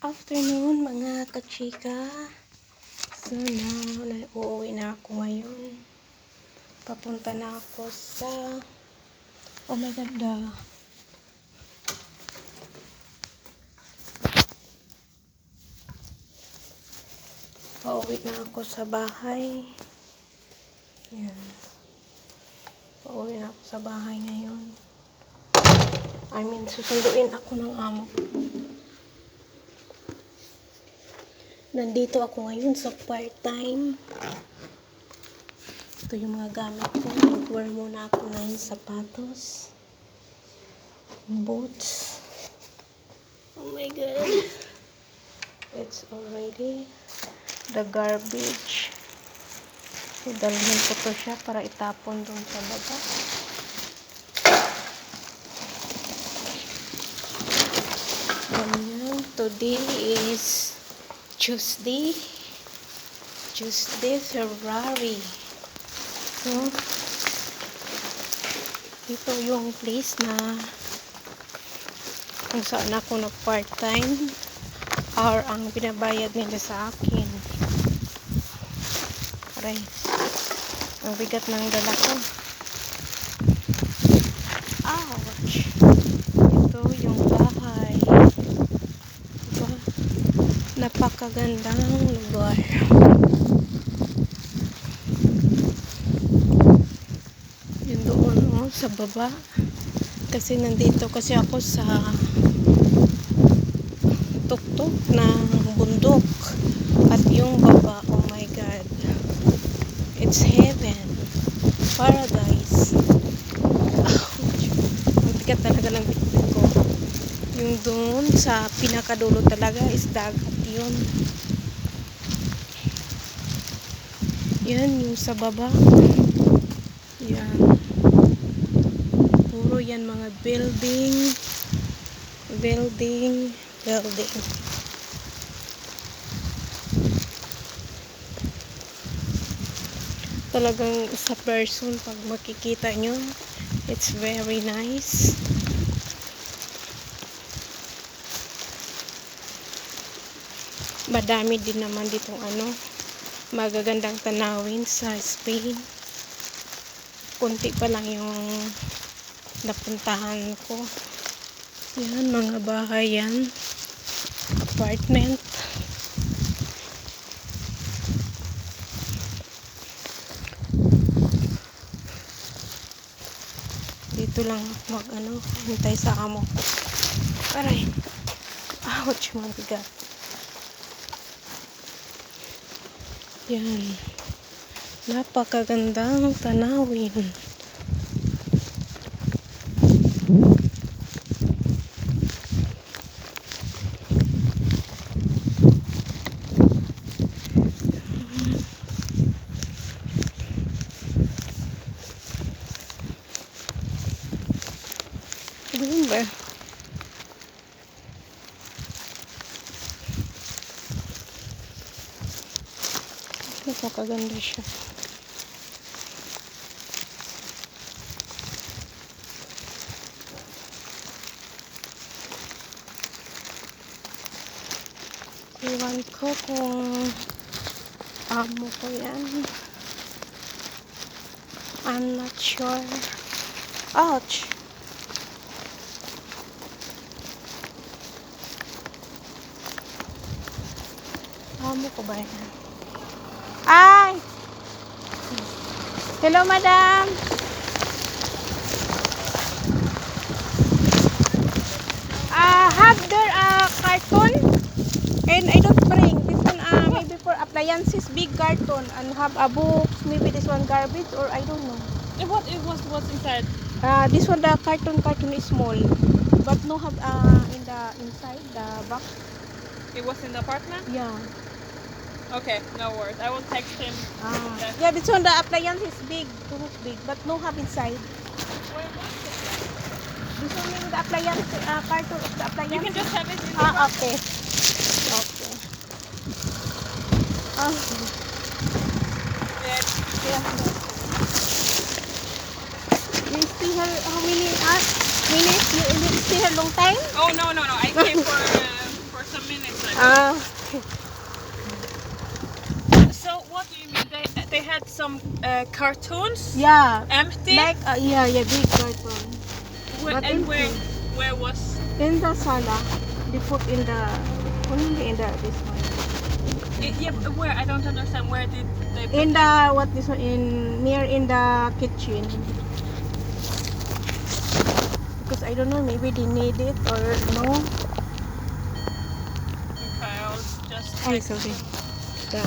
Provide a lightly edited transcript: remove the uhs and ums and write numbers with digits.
Afternoon mga kachika. So now, uuwi na ako ngayon. Papunta na ako sa oh my god, pauwi na ako sa bahay. Yan. Pauwi na ako sa bahay ngayon. Susunduin ako ng amo. Nandito ako ngayon sa part-time. Ito yung mga gamit ko. Mag-wear muna ako ng sapatos. Boots. Oh my god. It's already the garbage. So, dalhin ko to siya para itapon doon sa baba. Ganyan. Today is Tuesday, February. So, ito yung place na kung saan ako nag-part-time or ang binabayad nila sa akin. Aray, ang bigat ng dala ko. Ouch! Ito yung bahay. Diba? Napakagandang lugar. Yun doon, oh, sa baba. Kasi nandito kasi ako sa tuktok ng bundok. At yung baba, oh my god. It's heaven. Paradise. Ouch. Ang bigat talaga ng bitbit ko. Yung doon sa pinakadulo talaga is dagat yun. Yan yung sa baba. Yan. Puro yan mga building. Talagang sa person pag makikita nyo, it's very nice. Madami din naman ditong magagandang tanawin sa Spain. Kunti pa lang yung napuntahan ko. Yan, mga bahay yan. Apartment. Dito lang hintay sa amo ko. Aray. Ouch, mabigat. Yan. Napakagandang tanawin. Ganun ba? Napakaganda siya. Iwan ko kung amo ko yan. I'm not sure. Ouch! Amo ko ba yan? Ay! Hello, madam! Have there a carton? And I don't bring this one, maybe for appliances, big carton, and have a book, maybe this one garbage, or I don't know. What's inside? This one, the carton is small, but no have in the inside the box. It was in the apartment? Yeah. Okay, no worries. I will text him. Okay. Yeah, this one the appliance is big, too big, but no have inside. Where was it? This one maybe the appliance, carton of the appliance. You can just have it in the box. Okay. Okay. Yeah. You stay here how many minutes? You stay here long time? Oh no! I came for some minutes. Ah, So what do you mean? They had some cartoons yeah. empty. Like, yeah, big carton. Where, but and empty. where was In the sala, they put in the, only in the, this one. it? Yeah, but where? I don't understand. Where did they put In it? the, what this one, near in the kitchen. Because I don't know, maybe they need it or no. Okay, I'll just Ay, text sorry. them. Yeah.